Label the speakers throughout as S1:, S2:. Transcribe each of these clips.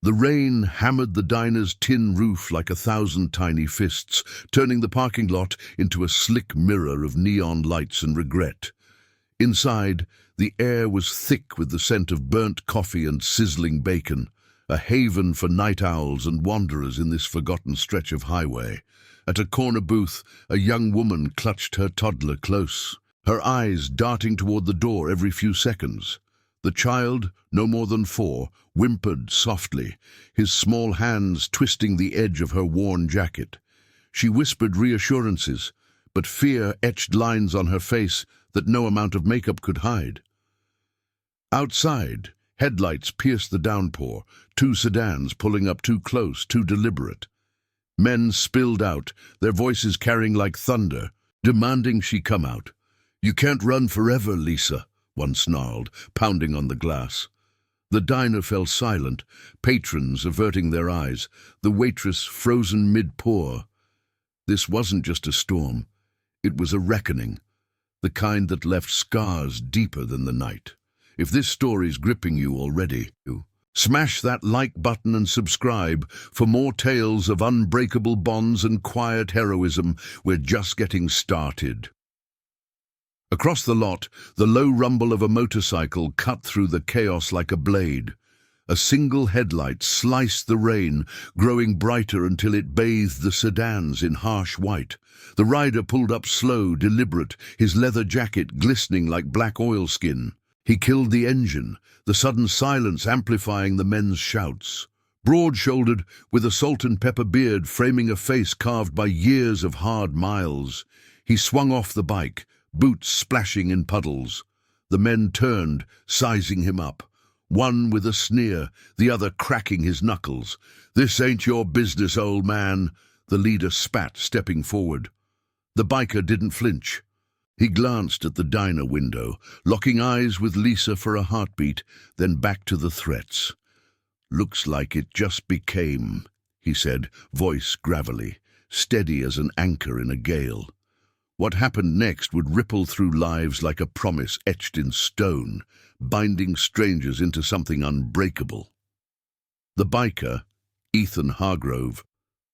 S1: The rain hammered the diner's tin roof like 1,000 tiny fists, turning the parking lot into a slick mirror of neon lights and regret. Inside, the air was thick with the scent of burnt coffee and sizzling bacon, a haven for night owls and wanderers in this forgotten stretch of highway. At a corner booth, a young woman clutched her toddler close, her eyes darting toward the door every few seconds. The child, no more than 4, whimpered softly, his small hands twisting the edge of her worn jacket. She whispered reassurances, but fear etched lines on her face that no amount of makeup could hide. Outside, headlights pierced the downpour, 2 sedans pulling up too close, too deliberate. Men spilled out, their voices carrying like thunder, demanding she come out. "You can't run forever, Lisa," one snarled, pounding on the glass. The diner fell silent, patrons averting their eyes, the waitress frozen mid-pour. This wasn't just a storm. It was a reckoning, the kind that left scars deeper than the night. If this story's gripping you already, smash that like button and subscribe for more tales of unbreakable bonds and quiet heroism. We're just getting started. Across the lot, the low rumble of a motorcycle cut through the chaos like a blade. A single headlight sliced the rain, growing brighter until it bathed the sedans in harsh white. The rider pulled up slow, deliberate, his leather jacket glistening like black oilskin. He killed the engine, the sudden silence amplifying the men's shouts. Broad-shouldered, with a salt and pepper beard framing a face carved by years of hard miles, he swung off the bike, boots splashing in puddles. The men turned, sizing him up, one with a sneer, the other cracking his knuckles. "This ain't your business, old man," the leader spat, stepping forward. The biker didn't flinch. He glanced at the diner window, locking eyes with Lisa for a heartbeat, then back to the threats. "Looks like it just became," he said, voice gravelly, steady as an anchor in a gale. What happened next would ripple through lives like a promise etched in stone, binding strangers into something unbreakable. The biker, Ethan Hargrove,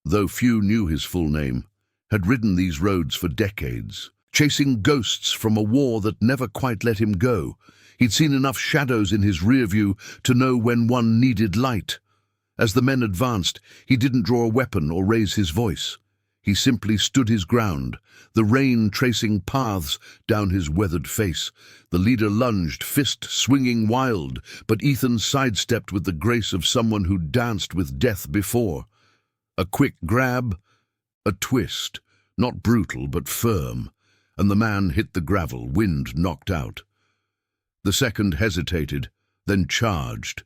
S1: though few knew his full name, had ridden these roads for decades, chasing ghosts from a war that never quite let him go. He'd seen enough shadows in his rear view to know when one needed light. As the men advanced, he didn't draw a weapon or raise his voice. He simply stood his ground, the rain tracing paths down his weathered face. The leader lunged, fist swinging wild, but Ethan sidestepped with the grace of someone who'd danced with death before. A quick grab, a twist, not brutal but firm, and the man hit the gravel, wind knocked out. The second hesitated, then charged.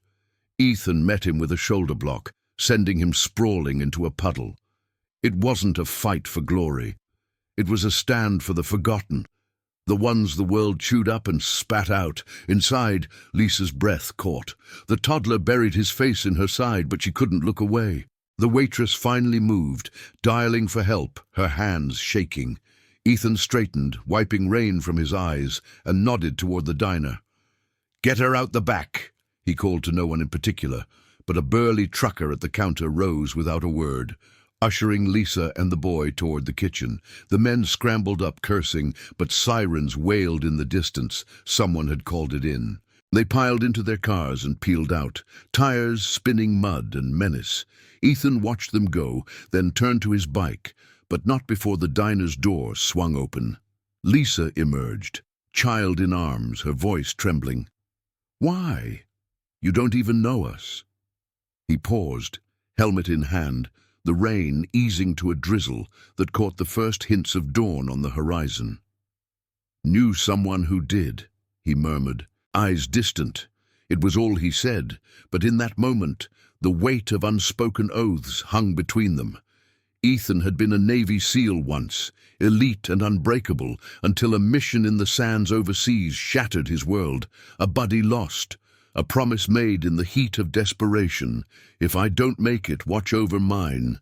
S1: Ethan met him with a shoulder block, sending him sprawling into a puddle. It wasn't a fight for glory. It was a stand for the forgotten, the ones the world chewed up and spat out. Inside, Lisa's breath caught. The toddler buried his face in her side, but she couldn't look away. The waitress finally moved, dialing for help, her hands shaking. Ethan straightened, wiping rain from his eyes, and nodded toward the diner. "Get her out the back," he called to no one in particular, but a burly trucker at the counter rose without a word, ushering Lisa and the boy toward the kitchen. The men scrambled up, cursing, but sirens wailed in the distance. Someone had called it in. They piled into their cars and peeled out, tires spinning mud and menace. Ethan watched them go, then turned to his bike, but not before the diner's door swung open. Lisa emerged, child in arms, her voice trembling. "Why? You don't even know us." He paused, helmet in hand, the rain easing to a drizzle that caught the first hints of dawn on the horizon. "Knew someone who did," he murmured, eyes distant. It was all he said, but in that moment, the weight of unspoken oaths hung between them. Ethan had been a Navy SEAL once, elite and unbreakable, until a mission in the sands overseas shattered his world. A buddy lost, a promise made in the heat of desperation. "If I don't make it, watch over mine."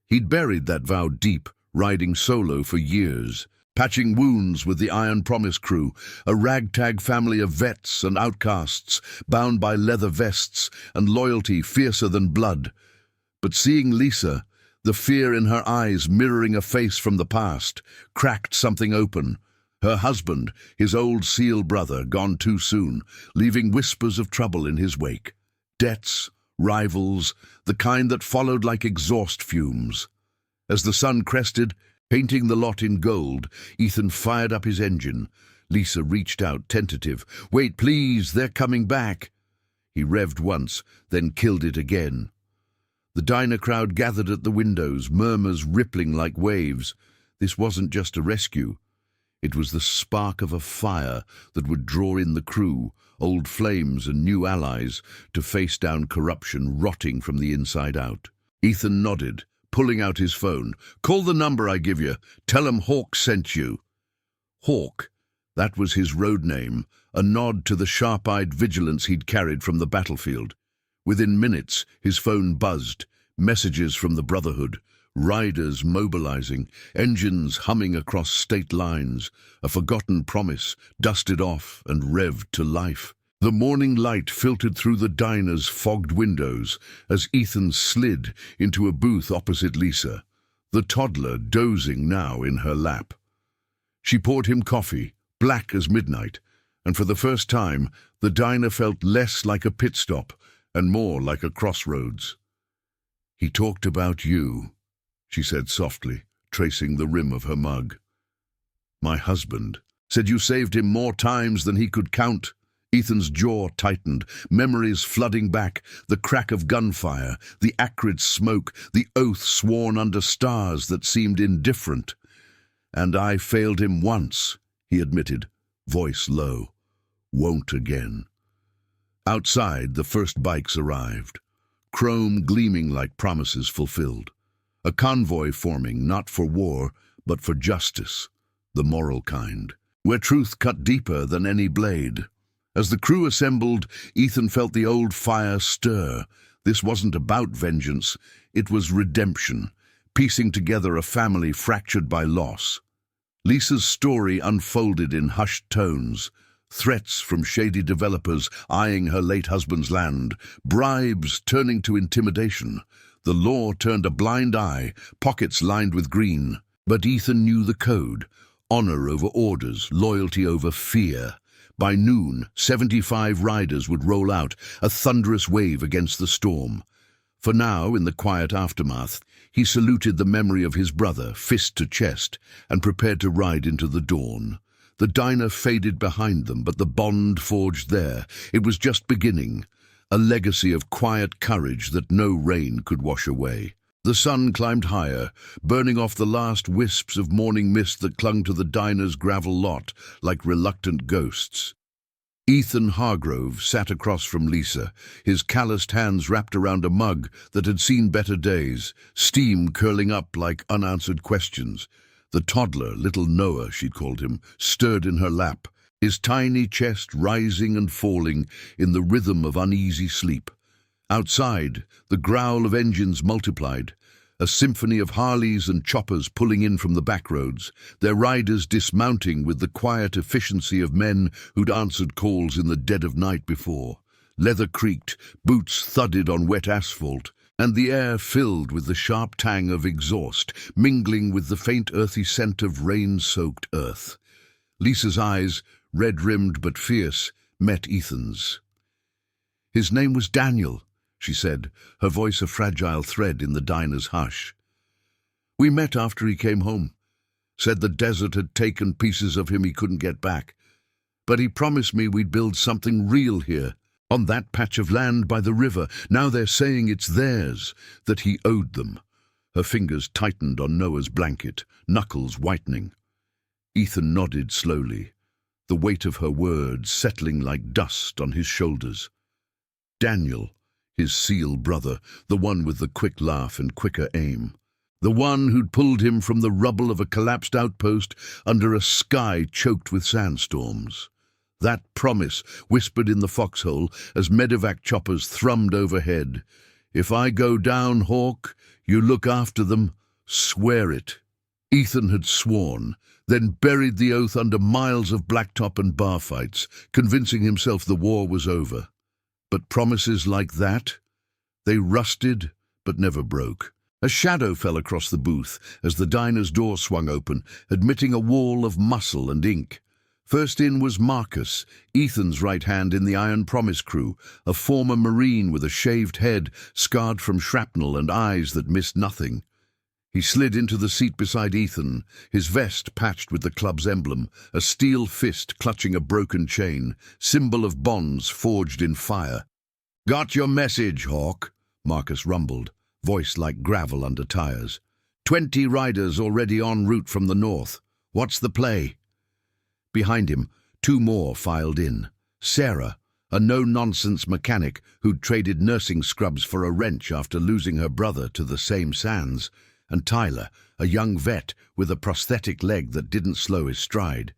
S1: He'd buried that vow deep, riding solo for years, patching wounds with the Iron Promise crew, a ragtag family of vets and outcasts, bound by leather vests and loyalty fiercer than blood. But seeing Lisa, the fear in her eyes mirroring a face from the past, cracked something open. Her husband, his old SEAL brother, gone too soon, leaving whispers of trouble in his wake. Debts, rivals, the kind that followed like exhaust fumes. As the sun crested, painting the lot in gold, Ethan fired up his engine. Lisa reached out, tentative. "Wait, please, they're coming back." He revved once, then killed it again. The diner crowd gathered at the windows, murmurs rippling like waves. This wasn't just a rescue. It was the spark of a fire that would draw in the crew, old flames and new allies, to face down corruption rotting from the inside out. Ethan nodded, pulling out his phone. "Call the number I give you. Tell 'em Hawk sent you." Hawk, that was his road name, a nod to the sharp-eyed vigilance he'd carried from the battlefield. Within minutes, his phone buzzed. Messages from the Brotherhood. Riders mobilizing, engines humming across state lines, a forgotten promise, dusted off and revved to life. The morning light filtered through the diner's fogged windows as Ethan slid into a booth opposite Lisa, the toddler dozing now in her lap. She poured him coffee, black as midnight, and for the first time, the diner felt less like a pit stop and more like a crossroads. "He talked about you," she said softly, tracing the rim of her mug. "My husband. Said you saved him more times than he could count." Ethan's jaw tightened, memories flooding back, the crack of gunfire, the acrid smoke, the oath sworn under stars that seemed indifferent. "And I failed him once," he admitted, voice low. "Won't again." Outside, the first bikes arrived, chrome gleaming like promises fulfilled. A convoy forming, not for war, but for justice, the moral kind, where truth cut deeper than any blade. As the crew assembled, Ethan felt the old fire stir. This wasn't about vengeance, it was redemption, piecing together a family fractured by loss. Lisa's story unfolded in hushed tones. Threats from shady developers eyeing her late husband's land, bribes turning to intimidation. The law turned a blind eye, pockets lined with green. But Ethan knew the code: honor over orders, loyalty over fear. By noon, 75 riders would roll out, a thunderous wave against the storm. For now, in the quiet aftermath, he saluted the memory of his brother, fist to chest, and prepared to ride into the dawn. The diner faded behind them, but the bond forged there. It was just beginning, a legacy of quiet courage that no rain could wash away. The sun climbed higher, burning off the last wisps of morning mist that clung to the diner's gravel lot like reluctant ghosts. Ethan Hargrove sat across from Lisa, his calloused hands wrapped around a mug that had seen better days, steam curling up like unanswered questions. The toddler, little Noah she'd called him, stirred in her lap, his tiny chest rising and falling in the rhythm of uneasy sleep. Outside, the growl of engines multiplied, a symphony of Harleys and choppers pulling in from the back roads, their riders dismounting with the quiet efficiency of men who'd answered calls in the dead of night before. Leather creaked, boots thudded on wet asphalt, and the air filled with the sharp tang of exhaust, mingling with the faint earthy scent of rain-soaked earth. Lisa's eyes, red-rimmed but fierce, met Ethan's. "His name was Daniel," she said, her voice a fragile thread in the diner's hush. "We met after he came home. Said the desert had taken pieces of him he couldn't get back. But he promised me we'd build something real here, on that patch of land by the river. Now they're saying it's theirs, that he owed them." Her fingers tightened on Noah's blanket, knuckles whitening. Ethan nodded slowly, the weight of her words settling like dust on his shoulders. Daniel, his SEAL brother, the one with the quick laugh and quicker aim. The one who'd pulled him from the rubble of a collapsed outpost under a sky choked with sandstorms. That promise whispered in the foxhole as medevac choppers thrummed overhead. "If I go down, Hawk, you look after them. Swear it." Ethan had sworn, then buried the oath under miles of blacktop and bar fights, convincing himself the war was over. But promises like that? They rusted, but never broke. A shadow fell across the booth as the diner's door swung open, admitting a wall of muscle and ink. First in was Marcus, Ethan's right hand in the Iron Promise crew, a former Marine with a shaved head, scarred from shrapnel and eyes that missed nothing. He slid into the seat beside Ethan, his vest patched with the club's emblem, a steel fist clutching a broken chain, symbol of bonds forged in fire. "Got your message, Hawk," Marcus rumbled, voice like gravel under tires. 20 riders already en route from the north. What's the play? Behind him, 2 more filed in. Sarah, a no-nonsense mechanic who'd traded nursing scrubs for a wrench after losing her brother to the same sands, and Tyler, a young vet with a prosthetic leg that didn't slow his stride.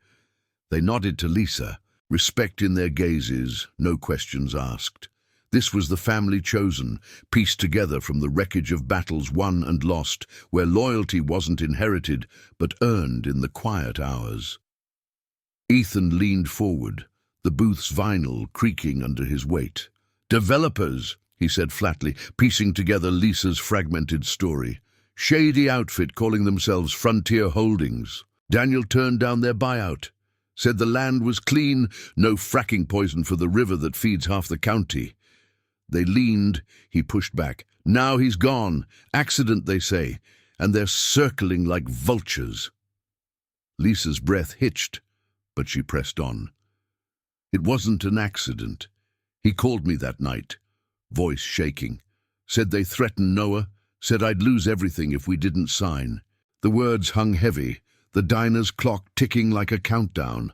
S1: They nodded to Lisa, respect in their gazes, no questions asked. This was the family chosen, pieced together from the wreckage of battles won and lost, where loyalty wasn't inherited, but earned in the quiet hours. Ethan leaned forward, the booth's vinyl creaking under his weight. "Developers," he said flatly, piecing together Lisa's fragmented story. "Shady outfit calling themselves Frontier Holdings. Daniel turned down their buyout. Said the land was clean, no fracking poison for the river that feeds half the county." They leaned, he pushed back. "Now he's gone. Accident, they say, and they're circling like vultures." Lisa's breath hitched, but she pressed on. "It wasn't an accident. He called me that night, voice shaking. Said they threatened Noah, said I'd lose everything if we didn't sign." The words hung heavy, the diner's clock ticking like a countdown.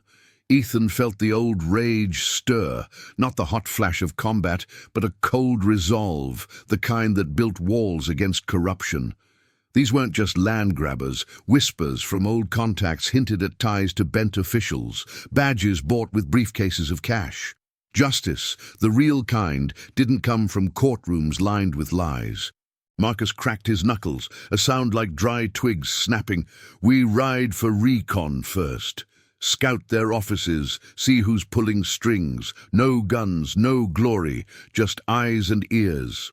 S1: Ethan felt the old rage stir, not the hot flash of combat, but a cold resolve, the kind that built walls against corruption. These weren't just land grabbers. Whispers from old contacts hinted at ties to bent officials, badges bought with briefcases of cash. Justice, the real kind, didn't come from courtrooms lined with lies. Marcus cracked his knuckles, a sound like dry twigs snapping. "We ride for recon first. Scout their offices, see who's pulling strings. No guns, no glory, just eyes and ears."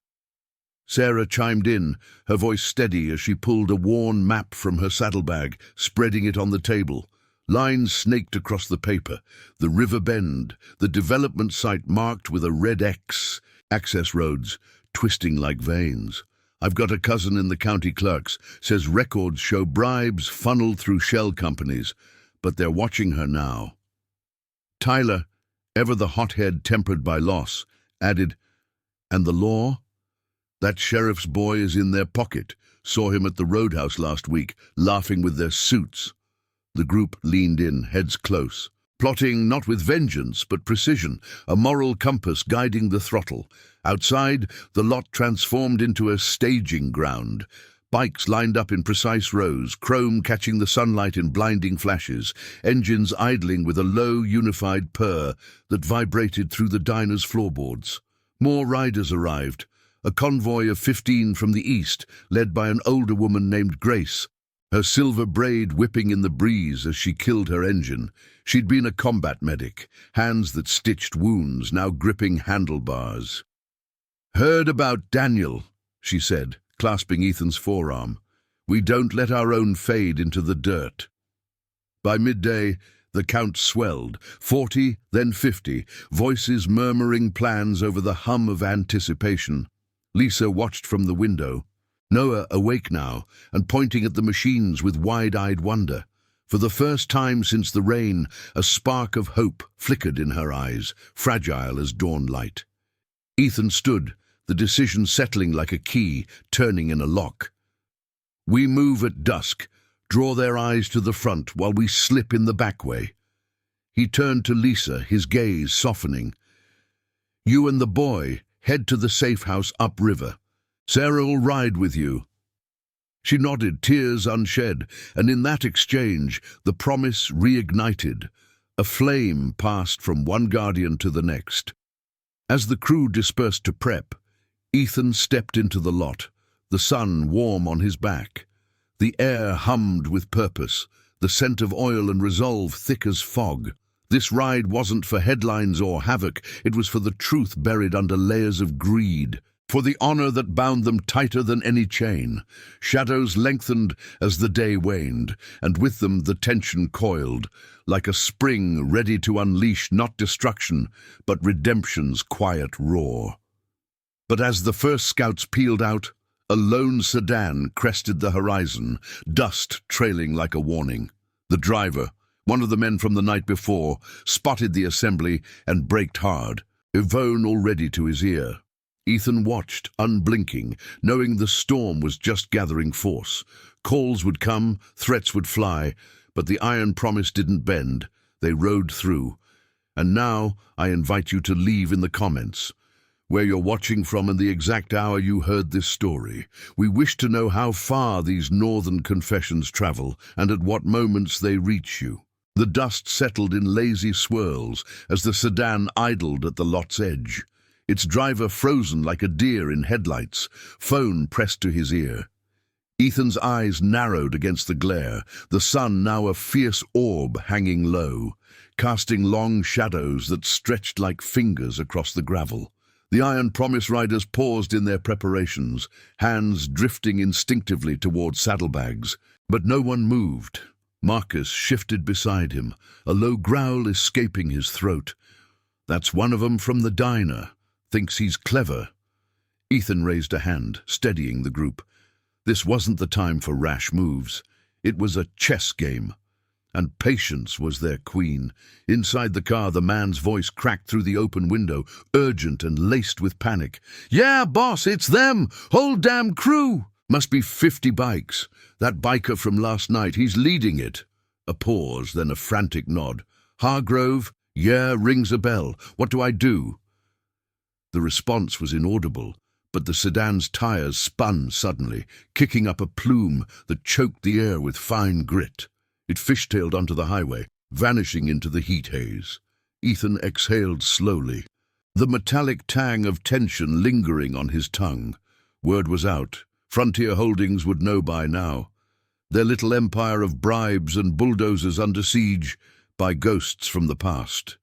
S1: Sarah chimed in, her voice steady as she pulled a worn map from her saddlebag, spreading it on the table. Lines snaked across the paper. The river bend, the development site marked with a red X. Access roads, twisting like veins. "I've got a cousin in the county clerks, says records show bribes funneled through shell companies, but they're watching her now." Tyler, ever the hothead tempered by loss, added, "And the law? That sheriff's boy is in their pocket. Saw him at the roadhouse last week, laughing with their suits." The group leaned in, heads close. Plotting not with vengeance, but precision, a moral compass guiding the throttle. Outside, the lot transformed into a staging ground. Bikes lined up in precise rows, chrome catching the sunlight in blinding flashes, engines idling with a low, unified purr that vibrated through the diner's floorboards. More riders arrived, a convoy of 15 from the east, led by an older woman named Grace, her silver braid whipping in the breeze as she killed her engine. She'd been a combat medic, hands that stitched wounds, now gripping handlebars. "Heard about Daniel," she said, clasping Ethan's forearm. "We don't let our own fade into the dirt." By midday, the count swelled, 40, then 50, voices murmuring plans over the hum of anticipation. Lisa watched from the window. Noah awake now, and pointing at the machines with wide-eyed wonder. For the first time since the rain, a spark of hope flickered in her eyes, fragile as dawn light. Ethan stood, the decision settling like a key, turning in a lock. "We move at dusk, draw their eyes to the front while we slip in the back way." He turned to Lisa, his gaze softening. "You and the boy head to the safe house upriver. Sarah'll ride with you." She nodded, tears unshed, and in that exchange the promise reignited. A flame passed from one guardian to the next. As the crew dispersed to prep, Ethan stepped into the lot, the sun warm on his back. The air hummed with purpose, the scent of oil and resolve thick as fog. This ride wasn't for headlines or havoc, it was for the truth buried under layers of greed, for the honor that bound them tighter than any chain. Shadows lengthened as the day waned, and with them the tension coiled, like a spring ready to unleash not destruction, but redemption's quiet roar. But as the first scouts peeled out, a lone sedan crested the horizon, dust trailing like a warning. The driver, one of the men from the night before, spotted the assembly and braked hard, Yvonne already to his ear. Ethan watched, unblinking, knowing the storm was just gathering force. Calls would come, threats would fly, but the iron promise didn't bend. They rode through. And now I invite you to leave in the comments where you're watching from and the exact hour you heard this story. We wish to know how far these northern confessions travel and at what moments they reach you. The dust settled in lazy swirls as the sedan idled at the lot's edge, its driver frozen like a deer in headlights, phone pressed to his ear. Ethan's eyes narrowed against the glare, the sun now a fierce orb hanging low, casting long shadows that stretched like fingers across the gravel. The Iron Promise riders paused in their preparations, hands drifting instinctively toward saddlebags, but no one moved. Marcus shifted beside him, a low growl escaping his throat. "That's one of 'em from the diner. Thinks he's clever." Ethan raised a hand, steadying the group. This wasn't the time for rash moves. It was a chess game. And patience was their queen. Inside the car, the man's voice cracked through the open window, urgent and laced with panic. "Yeah, boss, it's them! Whole damn crew! Must be 50 bikes. That biker from last night, he's leading it." A pause, then a frantic nod. "Hargrove? Yeah, rings a bell. What do I do?" The response was inaudible, but the sedan's tires spun suddenly, kicking up a plume that choked the air with fine grit. It fishtailed onto the highway, vanishing into the heat haze. Ethan exhaled slowly, the metallic tang of tension lingering on his tongue. Word was out. Frontier Holdings would know by now. Their little empire of bribes and bulldozers under siege by ghosts from the past.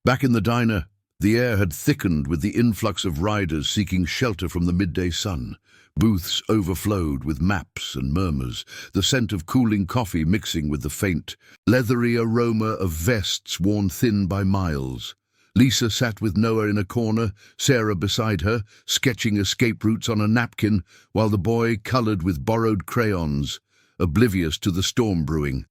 S1: Back in the diner, the air had thickened with the influx of riders seeking shelter from the midday sun. Booths overflowed with maps and murmurs, the scent of cooling coffee mixing with the faint, leathery aroma of vests worn thin by miles. Lisa sat with Noah in a corner, Sarah beside her, sketching escape routes on a napkin, while the boy colored with borrowed crayons, oblivious to the storm brewing.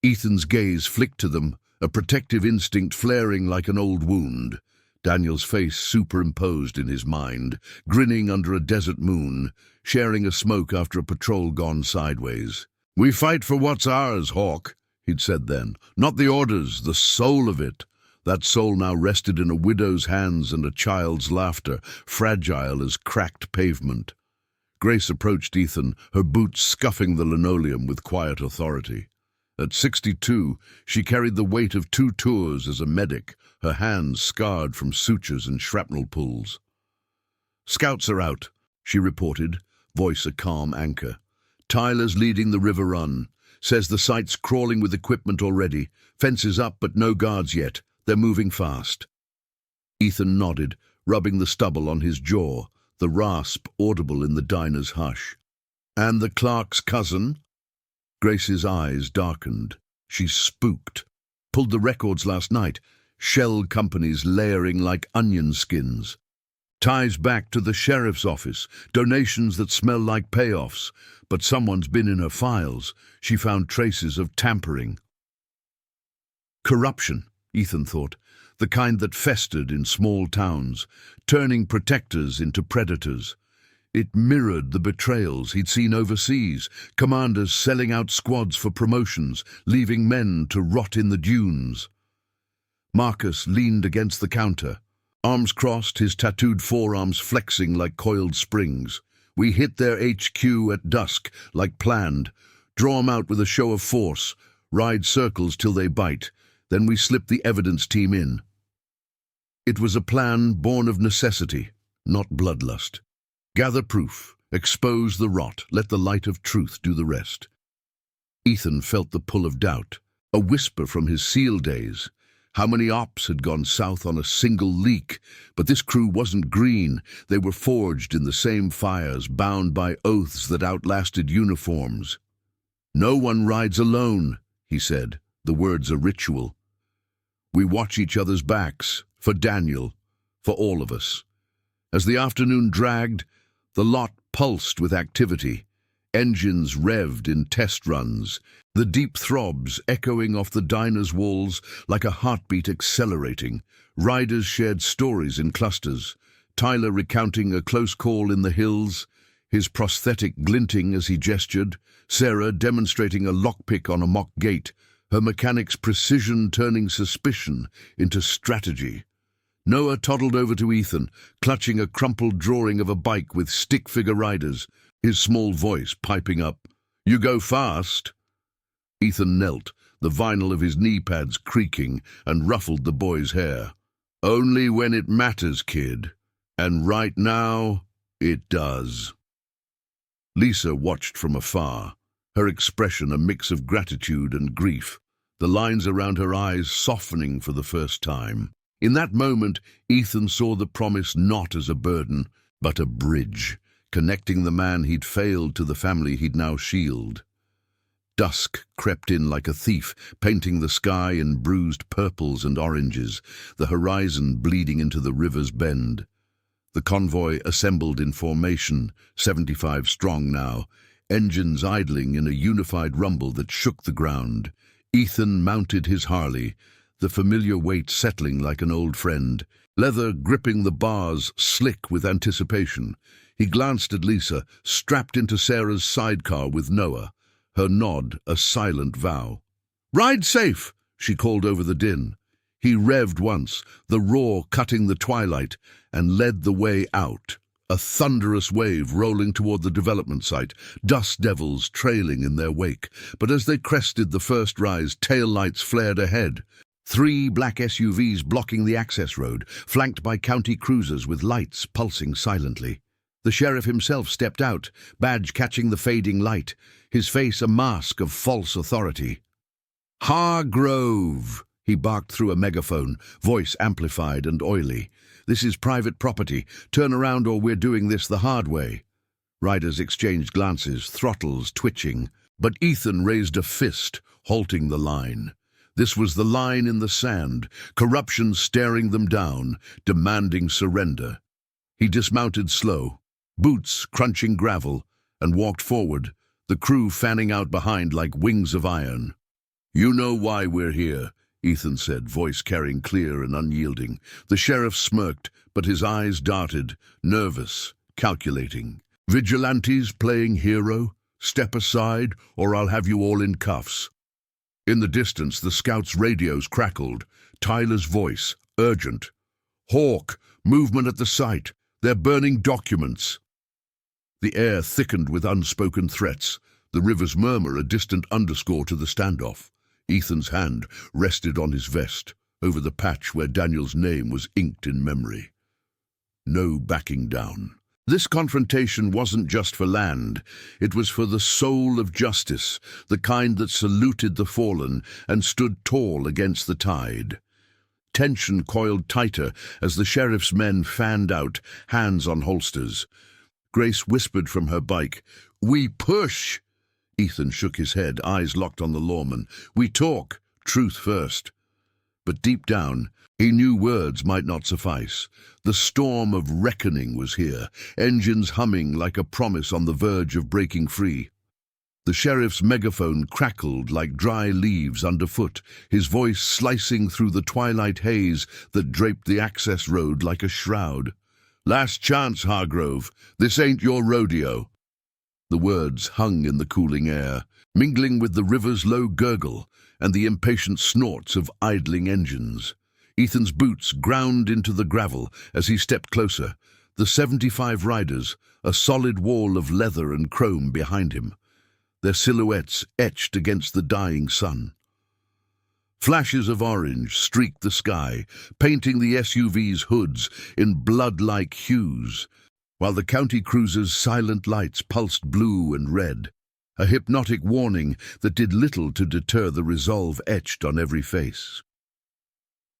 S1: Ethan's gaze flicked to them, a protective instinct flaring like an old wound. Daniel's face superimposed in his mind, grinning under a desert moon, sharing a smoke after a patrol gone sideways. "We fight for what's ours, Hawk," he'd said then. "Not the orders, the soul of it." That soul now rested in a widow's hands and a child's laughter, fragile as cracked pavement. Grace approached Ethan, her boots scuffing the linoleum with quiet authority. At 62, she carried the weight of 2 tours as a medic, her hands scarred from sutures and shrapnel pulls. "Scouts are out," she reported, voice a calm anchor. "Tyler's leading the river run. Says the site's crawling with equipment already. Fences up, but no guards yet. They're moving fast." Ethan nodded, rubbing the stubble on his jaw, the rasp audible in the diner's hush. "And the clerk's cousin?" Grace's eyes darkened. She's spooked. Pulled the records last night. Shell companies layering like onion skins. Ties back to the sheriff's office. Donations that smell like payoffs. But someone's been in her files. She found traces of tampering. Corruption, Ethan thought. The kind that festered in small towns, turning protectors into predators. It mirrored the betrayals he'd seen overseas, commanders selling out squads for promotions, leaving men to rot in the dunes. Marcus leaned against the counter, arms crossed, his tattooed forearms flexing like coiled springs. "We hit their HQ at dusk, like planned. Draw 'em out with a show of force, ride circles till they bite. Then we slip the evidence team in." It was a plan born of necessity, not bloodlust. Gather proof, expose the rot, let the light of truth do the rest. Ethan felt the pull of doubt, a whisper from his SEAL days. How many ops had gone south on a single leak? But this crew wasn't green. They were forged in the same fires, bound by oaths that outlasted uniforms. "No one rides alone," he said, the words a ritual. "We watch each other's backs, for Daniel, for all of us." As the afternoon dragged, the lot pulsed with activity. Engines revved in test runs, the deep throbs echoing off the diner's walls like a heartbeat accelerating. Riders shared stories in clusters, Tyler recounting a close call in the hills, his prosthetic glinting as he gestured, Sarah demonstrating a lockpick on a mock gate, her mechanic's precision turning suspicion into strategy. Noah toddled over to Ethan, clutching a crumpled drawing of a bike with stick-figure riders, his small voice piping up, "You go fast." Ethan knelt, the vinyl of his knee pads creaking, and ruffled the boy's hair. "Only when it matters, kid. And right now, it does." Lisa watched from afar, her expression a mix of gratitude and grief, the lines around her eyes softening for the first time. In that moment, Ethan saw the promise not as a burden, but a bridge, connecting the man he'd failed to the family he'd now shielded. Dusk crept in like a thief, painting the sky in bruised purples and oranges, the horizon bleeding into the river's bend. The convoy assembled in formation, 75 strong now, engines idling in a unified rumble that shook the ground. Ethan mounted his Harley, the familiar weight settling like an old friend, leather gripping the bars slick with anticipation. He glanced at Lisa, strapped into Sarah's sidecar with Noah, her nod a silent vow. "Ride safe," she called over the din. He revved once, the roar cutting the twilight, and led the way out, a thunderous wave rolling toward the development site, dust devils trailing in their wake. But as they crested the first rise, taillights flared ahead. 3 black SUVs blocking the access road, flanked by county cruisers with lights pulsing silently. The sheriff himself stepped out, badge catching the fading light, his face a mask of false authority. "Hargrove!" he barked through a megaphone, voice amplified and oily. "This is private property. Turn around or we're doing this the hard way." Riders exchanged glances, throttles twitching, but Ethan raised a fist, halting the line. This was the line in the sand, corruption staring them down, demanding surrender. He dismounted slow, boots crunching gravel, and walked forward, the crew fanning out behind like wings of iron. "You know why we're here," Ethan said, voice carrying clear and unyielding. The sheriff smirked, but his eyes darted, nervous, calculating. "Vigilantes playing hero? Step aside, or I'll have you all in cuffs." In the distance, the scouts' radios crackled. Tyler's voice, urgent. "Hawk, movement at the site. They're burning documents." The air thickened with unspoken threats, the river's murmur a distant underscore to the standoff. Ethan's hand rested on his vest, over the patch where Daniel's name was inked in memory. No backing down. This confrontation wasn't just for land, it was for the soul of justice, the kind that saluted the fallen and stood tall against the tide. Tension coiled tighter as the sheriff's men fanned out, hands on holsters. Grace whispered from her bike, "We push!" Ethan shook his head, eyes locked on the lawman. "We talk, truth first." But deep down, he knew words might not suffice. The storm of reckoning was here, engines humming like a promise on the verge of breaking free. The sheriff's megaphone crackled like dry leaves underfoot, his voice slicing through the twilight haze that draped the access road like a shroud. "Last chance, Hargrove. This ain't your rodeo." The words hung in the cooling air, mingling with the river's low gurgle and the impatient snorts of idling engines. Ethan's boots ground into the gravel as he stepped closer, the 75 riders, a solid wall of leather and chrome behind him, their silhouettes etched against the dying sun. Flashes of orange streaked the sky, painting the SUV's hoods in blood-like hues, while the county cruiser's silent lights pulsed blue and red. a hypnotic warning that did little to deter the resolve etched on every face.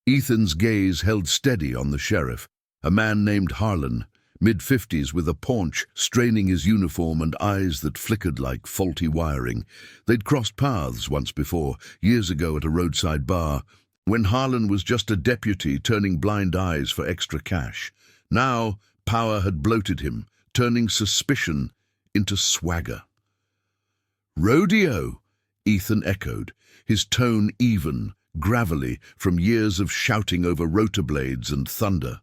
S1: Ethan's gaze held steady on the sheriff, a man named Harlan, mid-50s with a paunch straining his uniform and eyes that flickered like faulty wiring. They'd crossed paths once before, years ago at a roadside bar, when Harlan was just a deputy turning blind eyes for extra cash. Now, power had bloated him, turning suspicion into swagger. "Rodeo," Ethan echoed, his tone even, gravelly, from years of shouting over rotor blades and thunder.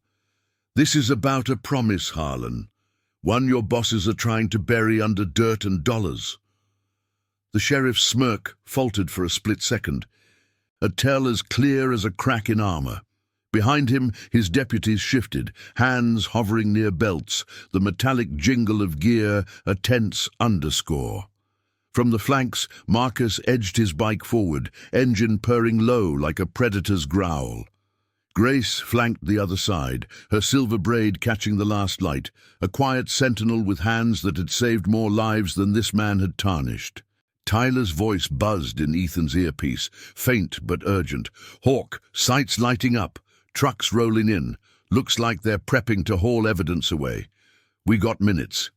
S1: "This is about a promise, Harlan. One your bosses are trying to bury under dirt and dollars." The sheriff's smirk faltered for a split second, a tell as clear as a crack in armor. Behind him, his deputies shifted, hands hovering near belts, the metallic jingle of gear a tense underscore. From the flanks, Marcus edged his bike forward, engine purring low like a predator's growl. Grace flanked the other side, her silver braid catching the last light, a quiet sentinel with hands that had saved more lives than this man had tarnished. Tyler's voice buzzed in Ethan's earpiece, faint but urgent. "Hawk, sights lighting up, trucks rolling in. Looks like they're prepping to haul evidence away. We got minutes."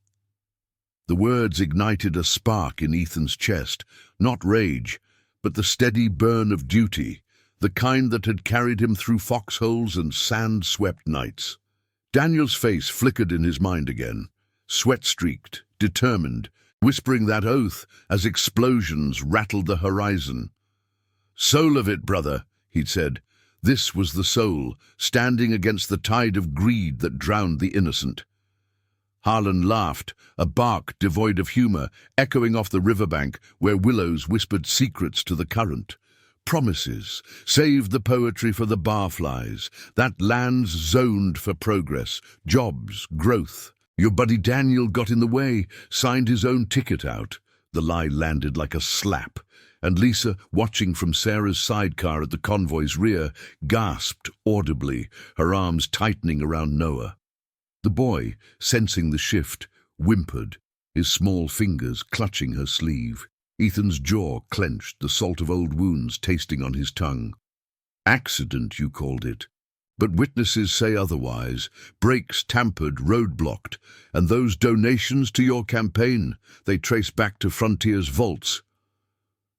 S1: The words ignited a spark in Ethan's chest, not rage, but the steady burn of duty, the kind that had carried him through foxholes and sand-swept nights. Daniel's face flickered in his mind again, sweat-streaked, determined, whispering that oath as explosions rattled the horizon. "Soul of it, brother," he'd said. This was the soul, standing against the tide of greed that drowned the innocent. Harlan laughed, a bark devoid of humor, echoing off the riverbank where willows whispered secrets to the current. Promises, save the poetry for the barflies, that land's zoned for progress, jobs, growth. Your buddy Daniel got in the way, signed his own ticket out. The lie landed like a slap, and Lisa, watching from Sarah's sidecar at the convoy's rear, gasped audibly, her arms tightening around Noah. The boy, sensing the shift, whimpered, his small fingers clutching her sleeve. Ethan's jaw clenched, the salt of old wounds tasting on his tongue. "Accident, you called it. But witnesses say otherwise. Brakes tampered, roadblocked. And those donations to your campaign, they trace back to Frontier's vaults."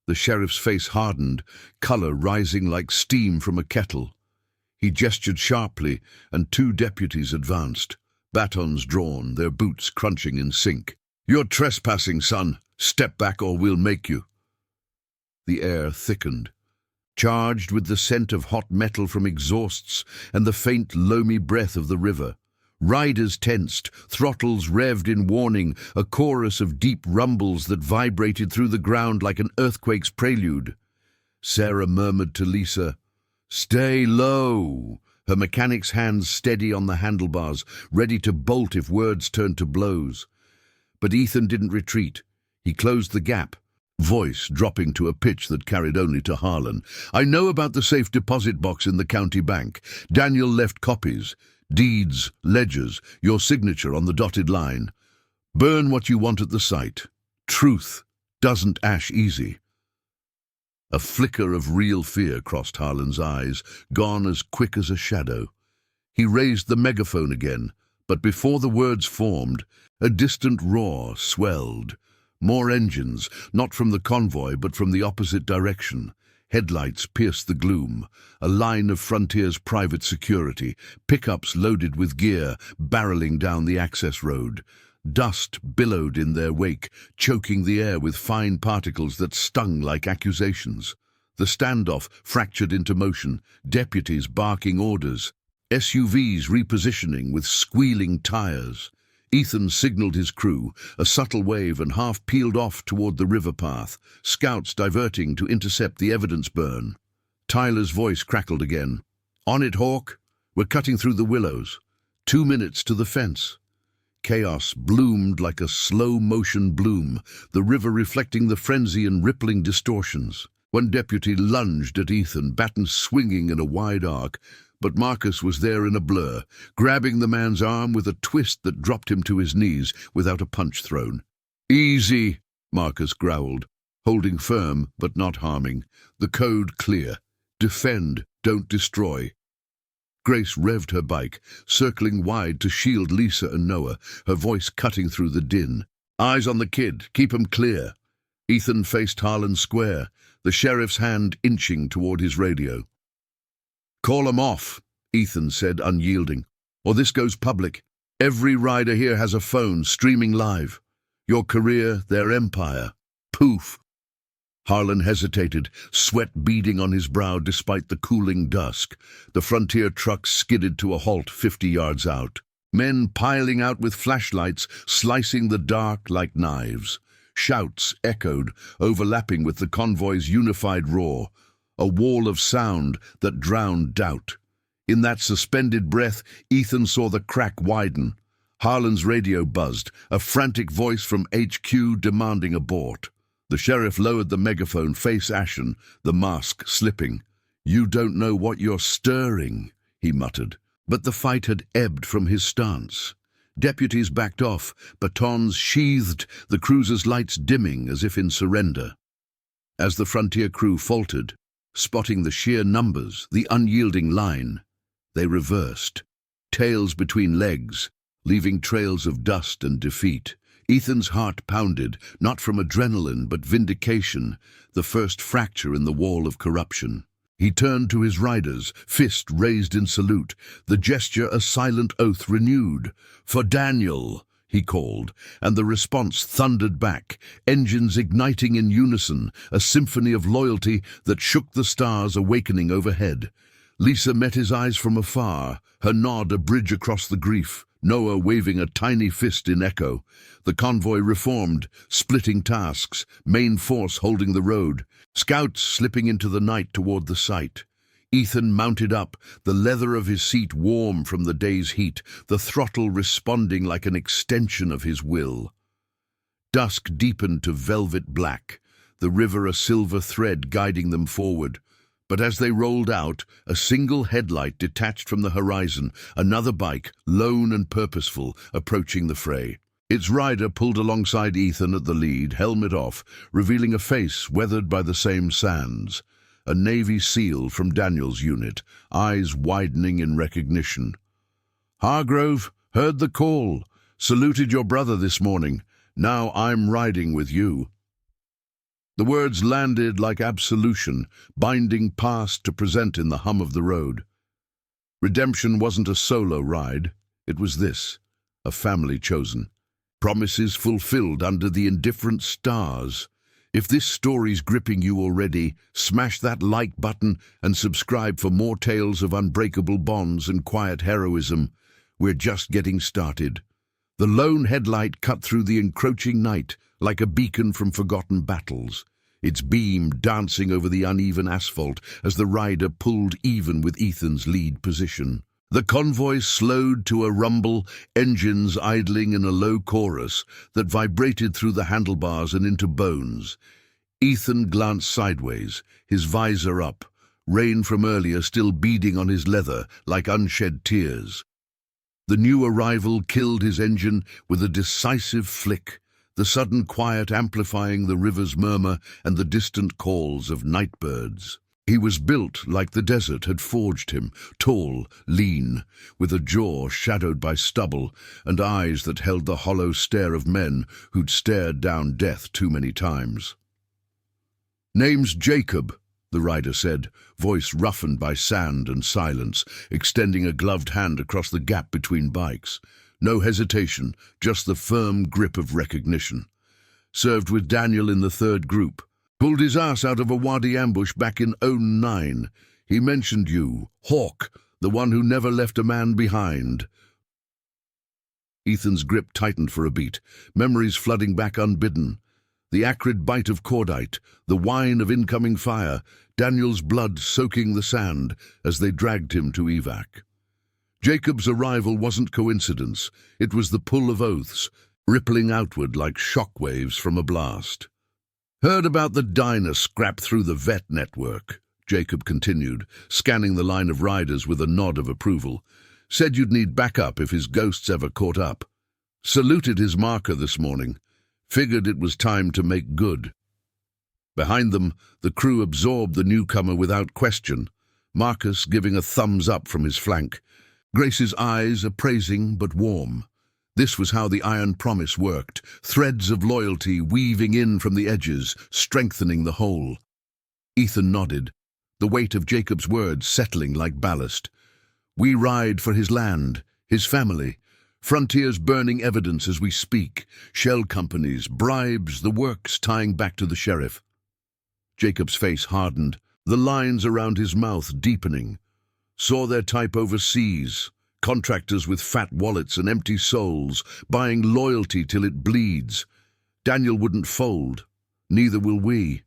S1: The sheriff's face hardened, color rising like steam from a kettle. He gestured sharply, and two deputies advanced, batons drawn, their boots crunching in sync. "You're trespassing, son. Step back or we'll make you." The air thickened, charged with the scent of hot metal from exhausts and the faint, loamy breath of the river. Riders tensed, throttles revved in warning, a chorus of deep rumbles that vibrated through the ground like an earthquake's prelude. Sarah murmured to Lisa, "Stay low," her mechanic's hands steady on the handlebars, ready to bolt if words turned to blows. But Ethan didn't retreat. He closed the gap, voice dropping to a pitch that carried only to Harlan. "I know about the safe deposit box in the county bank. Daniel left copies. Deeds, ledgers, your signature on the dotted line. Burn what you want at the site. Truth doesn't ash easy." A flicker of real fear crossed Harlan's eyes, gone as quick as a shadow. He raised the megaphone again, but before the words formed, a distant roar swelled. More engines, not from the convoy but from the opposite direction. Headlights pierced the gloom, a line of Frontier's private security, pickups loaded with gear, barreling down the access road. Dust billowed in their wake, choking the air with fine particles that stung like accusations. The standoff fractured into motion, deputies barking orders, SUVs repositioning with squealing tires. Ethan signaled his crew, a subtle wave, and half peeled off toward the river path, scouts diverting to intercept the evidence burn. Tyler's voice crackled again. "On it, Hawk. We're cutting through the willows. 2 minutes to the fence." Chaos bloomed like a slow-motion bloom, the river reflecting the frenzy in rippling distortions. One deputy lunged at Ethan, baton swinging in a wide arc, but Marcus was there in a blur, grabbing the man's arm with a twist that dropped him to his knees without a punch thrown. "Easy," Marcus growled, holding firm but not harming. The code clear. Defend, don't destroy. Grace revved her bike, circling wide to shield Lisa and Noah, her voice cutting through the din. Eyes on the kid, keep 'em clear. Ethan faced Harlan square, the sheriff's hand inching toward his radio. Call 'em off, Ethan said, unyielding, or this goes public. Every rider here has a phone streaming live. Your career, their empire. Poof. Harlan hesitated, sweat beading on his brow despite the cooling dusk. The Frontier truck skidded to a halt 50 yards out. Men piling out with flashlights, slicing the dark like knives. Shouts echoed, overlapping with the convoy's unified roar. A wall of sound that drowned doubt. In that suspended breath, Ethan saw the crack widen. Harlan's radio buzzed, a frantic voice from HQ demanding abort. The sheriff lowered the megaphone, face ashen, the mask slipping. You don't know what you're stirring, he muttered. But the fight had ebbed from his stance. Deputies backed off, batons sheathed, the cruiser's lights dimming as if in surrender. As the Frontier crew faltered, spotting the sheer numbers, the unyielding line, they reversed, tails between legs, leaving trails of dust and defeat. Ethan's heart pounded, not from adrenaline but vindication, the first fracture in the wall of corruption. He turned to his riders, fist raised in salute, the gesture a silent oath renewed. For Daniel, he called, and the response thundered back, engines igniting in unison, a symphony of loyalty that shook the stars awakening overhead. Lisa met his eyes from afar, her nod a bridge across the grief, Noah waving a tiny fist in echo. The convoy reformed, splitting tasks, main force holding the road, scouts slipping into the night toward the site. Ethan mounted up, the leather of his seat warm from the day's heat, the throttle responding like an extension of his will. Dusk deepened to velvet black, the river a silver thread guiding them forward. But as they rolled out, a single headlight detached from the horizon, another bike, lone and purposeful, approaching the fray. Its rider pulled alongside Ethan at the lead, helmet off, revealing a face weathered by the same sands. A Navy SEAL from Daniel's unit, eyes widening in recognition. Hargrove, heard the call. Saluted your brother this morning. Now I'm riding with you. The words landed like absolution, binding past to present in the hum of the road. Redemption wasn't a solo ride. It was this, a family chosen. Promises fulfilled under the indifferent stars. If this story's gripping you already, smash that like button and subscribe for more tales of unbreakable bonds and quiet heroism. We're just getting started. The lone headlight cut through the encroaching night like a beacon from forgotten battles, its beam dancing over the uneven asphalt as the rider pulled even with Ethan's lead position. The convoy slowed to a rumble, engines idling in a low chorus that vibrated through the handlebars and into bones. Ethan glanced sideways, his visor up, rain from earlier still beading on his leather like unshed tears. The new arrival killed his engine with a decisive flick, the sudden quiet amplifying the river's murmur and the distant calls of night birds. He was built like the desert had forged him, tall, lean, with a jaw shadowed by stubble and eyes that held the hollow stare of men who'd stared down death too many times. Name's Jacob, the rider said, voice roughened by sand and silence, extending a gloved hand across the gap between bikes. No hesitation, just the firm grip of recognition. Served with Daniel in the 3rd group. Pulled his ass out of a Wadi ambush back in 09. He mentioned you, Hawk, the one who never left a man behind. Ethan's grip tightened for a beat, memories flooding back unbidden. The acrid bite of cordite, the whine of incoming fire, Daniel's blood soaking the sand as they dragged him to evac. Jacob's arrival wasn't coincidence. It was the pull of oaths, rippling outward like shockwaves from a blast. Heard about the diner scrap through the vet network, Jacob continued, scanning the line of riders with a nod of approval. Said you'd need backup if his ghosts ever caught up. Saluted his marker this morning. figured it was time to make good. Behind them, the crew absorbed the newcomer without question, Marcus giving a thumbs up from his flank, Grace's eyes appraising but warm. This was how the Iron Promise worked, threads of loyalty weaving in from the edges, strengthening the whole. Ethan nodded, the weight of Jacob's words settling like ballast. We ride for his land, his family. Frontiers burning evidence as we speak. Shell companies, bribes, the works tying back to the sheriff. Jacob's face hardened, the lines around his mouth deepening. Saw their type overseas, contractors with fat wallets and empty souls, buying loyalty till it bleeds. Daniel wouldn't fold, neither will we.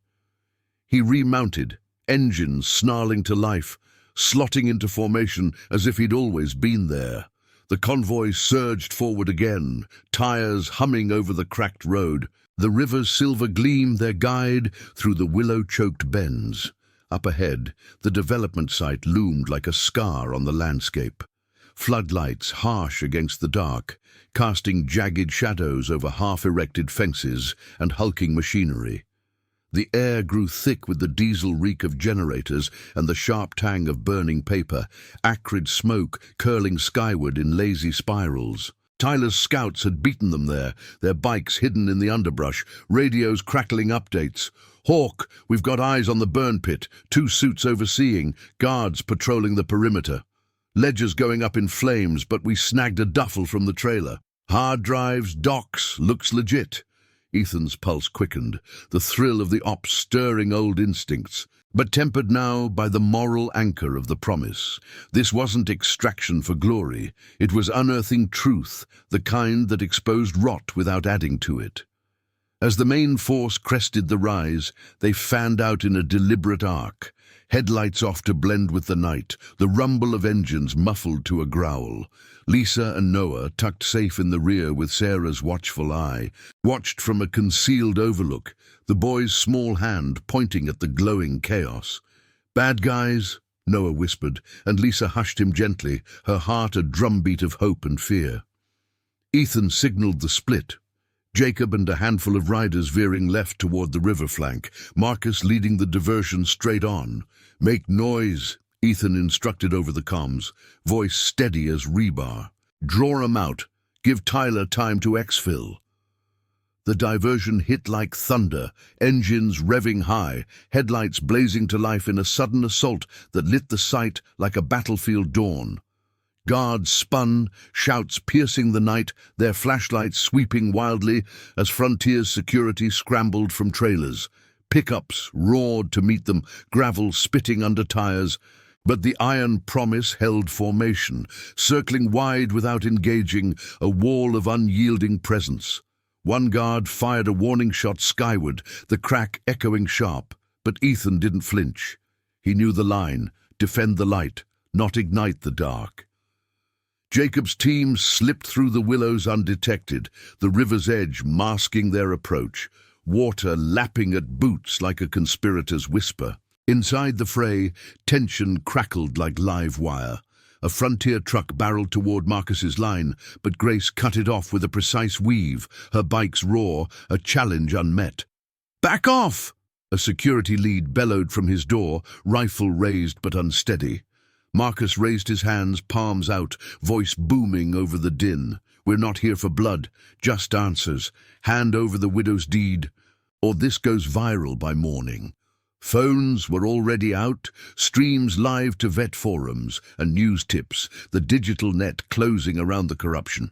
S1: He remounted, engines snarling to life, slotting into formation as if he'd always been there. The convoy surged forward again, tires humming over the cracked road, the river's silver gleam their guide through the willow-choked bends. Up ahead, the development site loomed like a scar on the landscape. Floodlights harsh against the dark, casting jagged shadows over half-erected fences and hulking machinery. The air grew thick with the diesel reek of generators and the sharp tang of burning paper, acrid smoke curling skyward in lazy spirals. Tyler's scouts had beaten them there, their bikes hidden in the underbrush, radios crackling updates. Hawk, we've got eyes on the burn pit, 2 suits overseeing, guards patrolling the perimeter. Ledgers going up in flames, but we snagged a duffel from the trailer. Hard drives, docks, looks legit. Ethan's pulse quickened, the thrill of the ops stirring old instincts, but tempered now by the moral anchor of the promise. This wasn't extraction for glory, it was unearthing truth, the kind that exposed rot without adding to it. As the main force crested the rise, they fanned out in a deliberate arc, headlights off to blend with the night, the rumble of engines muffled to a growl. Lisa and Noah, tucked safe in the rear with Sarah's watchful eye, watched from a concealed overlook, the boy's small hand pointing at the glowing chaos. "Bad guys?" Noah whispered, and Lisa hushed him gently, her heart a drumbeat of hope and fear. Ethan signaled the split. Jacob and a handful of riders veering left toward the river flank, Marcus leading the diversion straight on. "Make noise," Ethan instructed over the comms, voice steady as rebar. "Draw 'em out. Give Tyler time to exfil." The diversion hit like thunder, engines revving high, headlights blazing to life in a sudden assault that lit the sight like a battlefield dawn. Guards spun, shouts piercing the night, their flashlights sweeping wildly as Frontier's security scrambled from trailers. Pickups roared to meet them, gravel spitting under tires. But the Iron Promise held formation, circling wide without engaging, a wall of unyielding presence. One guard fired a warning shot skyward, the crack echoing sharp, but Ethan didn't flinch. He knew the line, defend the light, not ignite the dark. Jacob's team slipped through the willows undetected, the river's edge masking their approach, water lapping at boots like a conspirator's whisper. Inside the fray, tension crackled like live wire. A Frontier truck barreled toward Marcus's line, but Grace cut it off with a precise weave, her bike's roar, a challenge unmet. "Back off!" A security lead bellowed from his door, rifle raised but unsteady. Marcus raised his hands, palms out, voice booming over the din. "We're not here for blood, just answers. Hand over the widow's deed, or this goes viral by morning." Phones were already out, streams live to vet forums and news tips, the digital net closing around the corruption.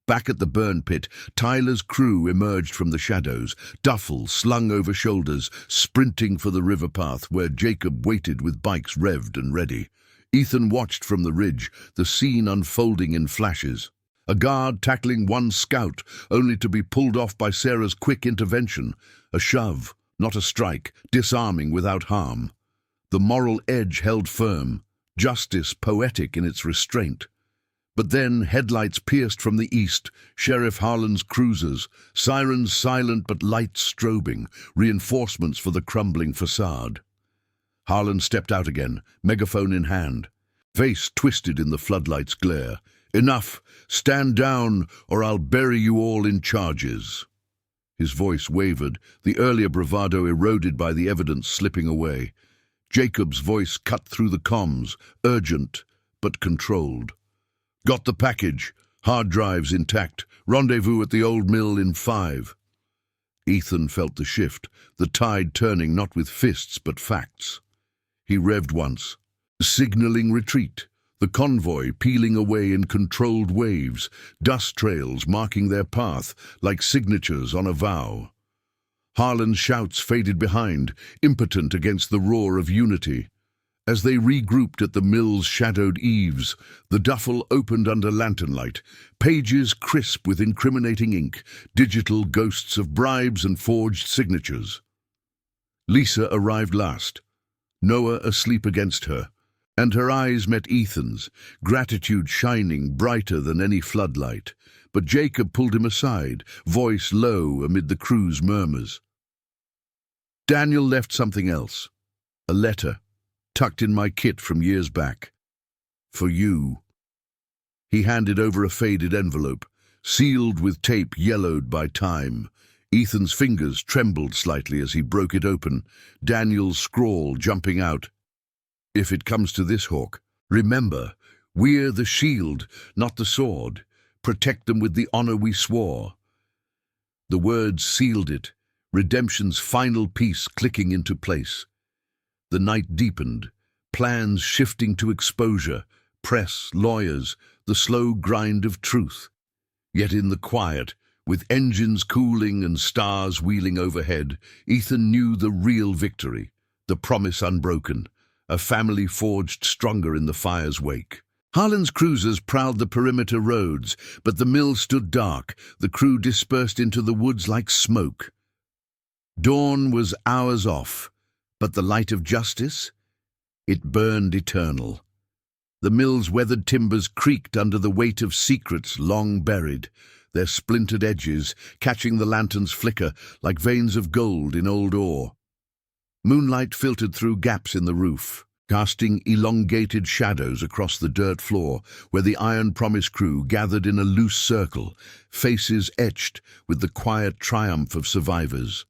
S1: Back at the burn pit, Tyler's crew emerged from the shadows, duffel slung over shoulders, sprinting for the river path where Jacob waited with bikes revved and ready. Ethan watched from the ridge, the scene unfolding in flashes. A guard tackling one scout, only to be pulled off by Sarah's quick intervention. A shove, not a strike, disarming without harm. The moral edge held firm, justice poetic in its restraint. But then headlights pierced from the east, Sheriff Harlan's cruisers, sirens silent but lights strobing, reinforcements for the crumbling facade. Harlan stepped out again, megaphone in hand. Face twisted in the floodlight's glare. "Enough! Stand down, or I'll bury you all in charges." His voice wavered, the earlier bravado eroded by the evidence slipping away. Jacob's voice cut through the comms, urgent but controlled. "Got the package. Hard drives intact. Rendezvous at the old mill in 5. Ethan felt the shift, the tide turning not with fists but facts. He revved once, signaling retreat, the convoy peeling away in controlled waves, dust trails marking their path like signatures on a vow. Harlan's shouts faded behind, impotent against the roar of unity. As they regrouped at the mill's shadowed eaves, the duffel opened under lantern light, pages crisp with incriminating ink, digital ghosts of bribes and forged signatures. Lisa arrived last, Noah asleep against her, and her eyes met Ethan's, gratitude shining brighter than any floodlight. But Jacob pulled him aside, voice low amid the crew's murmurs. "Daniel left something else. A letter, tucked in my kit from years back. For you." He handed over a faded envelope, sealed with tape yellowed by time. Ethan's fingers trembled slightly as he broke it open, Daniel's scrawl jumping out. "If it comes to this, Hawk, remember, we're the shield, not the sword. Protect them with the honor we swore." The words sealed it, redemption's final piece clicking into place. The night deepened, plans shifting to exposure, press, lawyers, the slow grind of truth. Yet in the quiet, with engines cooling and stars wheeling overhead, Ethan knew the real victory, the promise unbroken, a family forged stronger in the fire's wake. Harlan's cruisers prowled the perimeter roads, but the mill stood dark, the crew dispersed into the woods like smoke. Dawn was hours off, but the light of justice? It burned eternal. The mill's weathered timbers creaked under the weight of secrets long buried, their splintered edges catching the lantern's flicker like veins of gold in old ore. Moonlight filtered through gaps in the roof, casting elongated shadows across the dirt floor where the Iron Promise crew gathered in a loose circle, faces etched with the quiet triumph of survivors.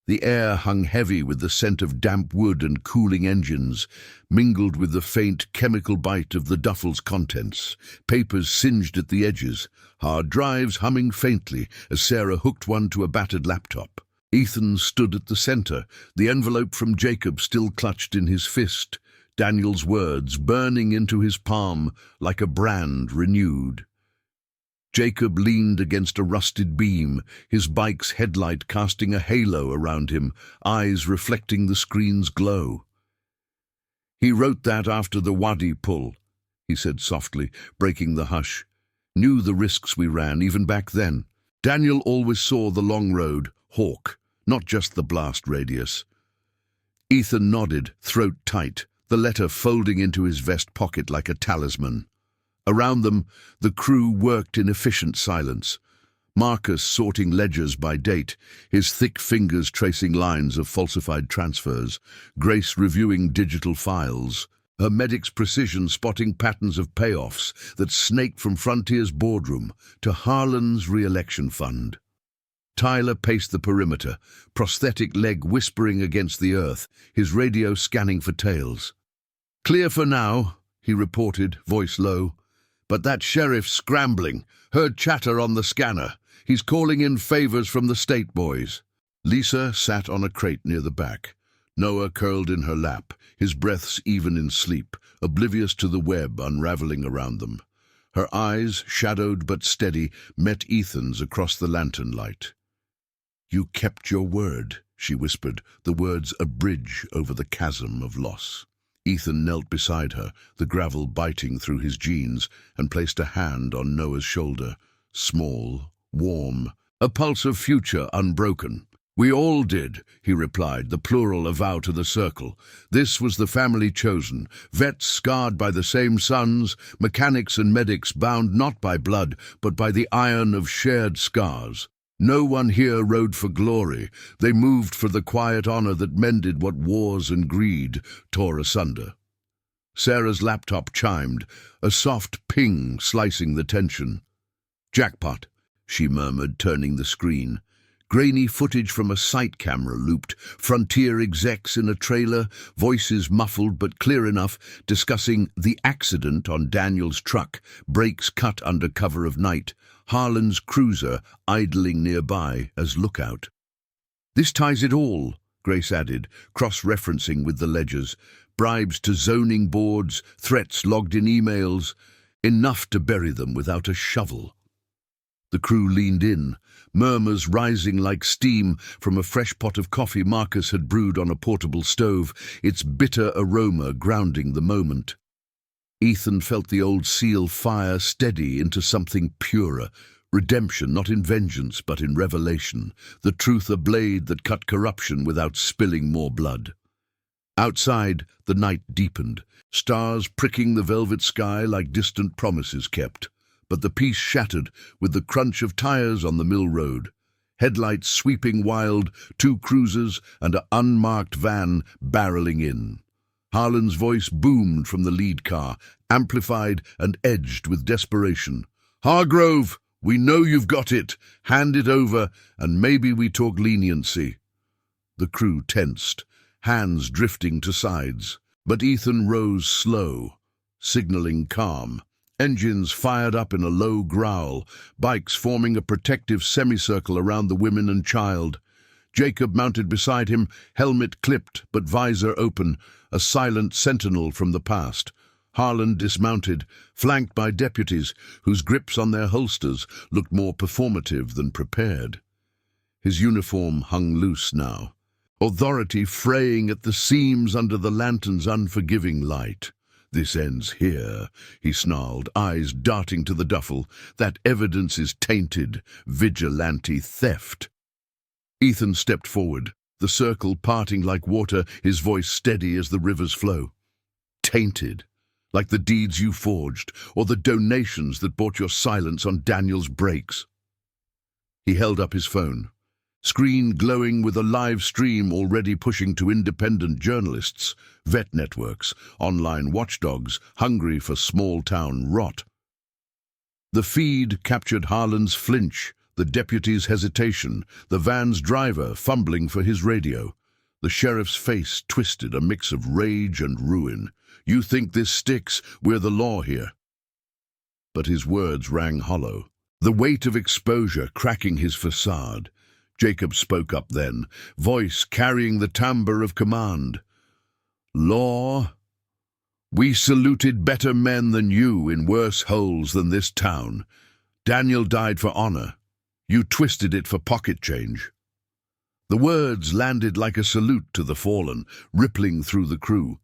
S1: The air hung heavy with the scent of damp wood and cooling engines, mingled with the faint chemical bite of the duffel's contents, papers singed at the edges, hard drives humming faintly as Sarah hooked one to a battered laptop. Ethan stood at the center, the envelope from Jacob still clutched in his fist, Daniel's words burning into his palm like a brand renewed. Jacob leaned against a rusted beam, his bike's headlight casting a halo around him, eyes reflecting the screen's glow. "He wrote that after the Wadi pull," he said softly, breaking the hush. "Knew the risks we ran, even back then. Daniel always saw the long road, Hawk, not just the blast radius." Ethan nodded, throat tight, the letter folding into his vest pocket like a talisman. Around them, the crew worked in efficient silence. Marcus sorting ledgers by date, his thick fingers tracing lines of falsified transfers, Grace reviewing digital files, her medic's precision spotting patterns of payoffs that snaked from Frontier's boardroom to Harlan's re-election fund. Tyler paced the perimeter, prosthetic leg whispering against the earth, his radio scanning for tails. "Clear for now," he reported, voice low. "But that sheriff's scrambling. Heard chatter on the scanner. He's calling in favors from the state boys." Lisa sat on a crate near the back. Noah curled in her lap, his breaths even in sleep, oblivious to the web unraveling around them. Her eyes, shadowed but steady, met Ethan's across the lantern light. "You kept your word," she whispered, the words a bridge over the chasm of loss. Ethan knelt beside her, the gravel biting through his jeans, and placed a hand on Noah's shoulder, small, warm, a pulse of future unbroken. "We all did," he replied, the plural a vow to the circle. This was the family chosen, vets scarred by the same sons, mechanics and medics bound not by blood, but by the iron of shared scars. No one here rode for glory. They moved for the quiet honor that mended what wars and greed tore asunder. Sarah's laptop chimed, a soft ping slicing the tension. "Jackpot," she murmured, turning the screen. Grainy footage from a sight camera looped, Frontier execs in a trailer, voices muffled but clear enough, discussing the accident on Daniel's truck, brakes cut under cover of night, Harlan's cruiser idling nearby as lookout. "This ties it all," Grace added, cross-referencing with the ledgers. "Bribes to zoning boards, threats logged in emails, enough to bury them without a shovel." The crew leaned in, murmurs rising like steam from a fresh pot of coffee Marcus had brewed on a portable stove, its bitter aroma grounding the moment. Ethan felt the old SEAL fire steady into something purer, redemption not in vengeance but in revelation, the truth a blade that cut corruption without spilling more blood. Outside, the night deepened, stars pricking the velvet sky like distant promises kept. But the peace shattered with the crunch of tires on the mill road. Headlights sweeping wild, 2 cruisers and an unmarked van barreling in. Harlan's voice boomed from the lead car, amplified and edged with desperation. "Hargrove, we know you've got it. Hand it over, and maybe we talk leniency." The crew tensed, hands drifting to sides. But Ethan rose slow, signaling calm. Engines fired up in a low growl, bikes forming a protective semicircle around the women and child. Jacob mounted beside him, helmet clipped but visor open, a silent sentinel from the past. Harlan dismounted, flanked by deputies whose grips on their holsters looked more performative than prepared. His uniform hung loose now, authority fraying at the seams under the lantern's unforgiving light. "This ends here," he snarled, eyes darting to the duffel. "That evidence is tainted, vigilante theft." Ethan stepped forward, the circle parting like water, his voice steady as the river's flow. "Tainted, like the deeds you forged, or the donations that bought your silence on Daniel's brakes." He held up his phone, screen glowing with a live stream already pushing to independent journalists, vet networks, online watchdogs hungry for small-town rot. The feed captured Harlan's flinch, the deputy's hesitation, the van's driver fumbling for his radio. The sheriff's face twisted, a mix of rage and ruin. "You think this sticks? We're the law here." But his words rang hollow, the weight of exposure cracking his facade. Jacob spoke up then, voice carrying the timbre of command. "Law? We saluted better men than you in worse holes than this town. Daniel died for honor. You twisted it for pocket change." The words landed like a salute to the fallen, rippling through the crew.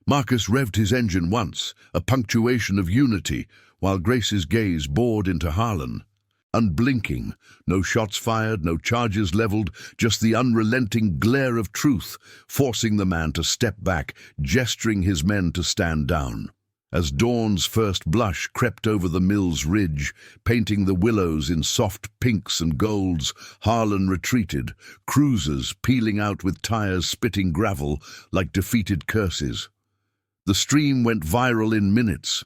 S1: Marcus revved his engine once, a punctuation of unity, while Grace's gaze bored into Harlan. Unblinking, no shots fired, no charges leveled, just the unrelenting glare of truth, forcing the man to step back, gesturing his men to stand down. As dawn's first blush crept over the mill's ridge, painting the willows in soft pinks and golds, Harlan retreated, cruisers peeling out with tires spitting gravel like defeated curses. The stream went viral in minutes,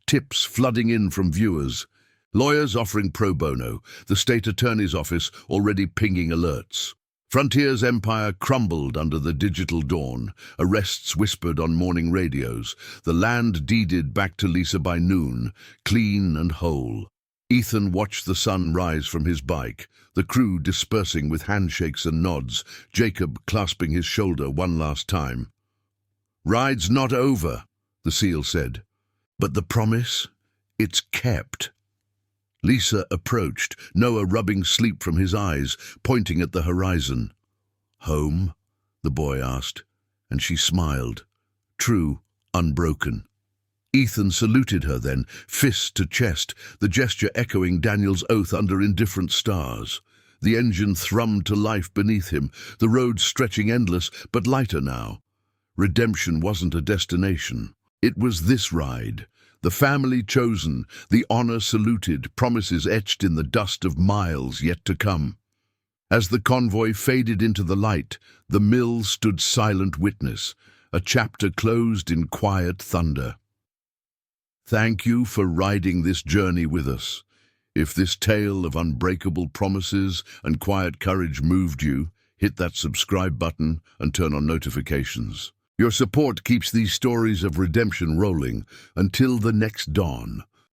S1: tips flooding in from viewers. Lawyers offering pro bono, the state attorney's office already pinging alerts. Frontier's empire crumbled under the digital dawn, arrests whispered on morning radios, the land deeded back to Lisa by noon, clean and whole. Ethan watched the sun rise from his bike, the crew dispersing with handshakes and nods, Jacob clasping his shoulder one last time. "Ride's not over," the SEAL said, "but the promise, it's kept." Lisa approached, Noah rubbing sleep from his eyes, pointing at the horizon. "Home?" the boy asked, and she smiled, true, unbroken. Ethan saluted her then, fist to chest, the gesture echoing Daniel's oath under indifferent stars. The engine thrummed to life beneath him, the road stretching endless, but lighter now. Redemption wasn't a destination. It was this ride. The family chosen, the honor saluted, promises etched in the dust of miles yet to come. As the convoy faded into the light, the mill stood silent witness, a chapter closed in quiet thunder. Thank you for riding this journey with us. If this tale of unbreakable promises and quiet courage moved you, hit that subscribe button and turn on notifications. Your support keeps these stories of redemption rolling until the next dawn.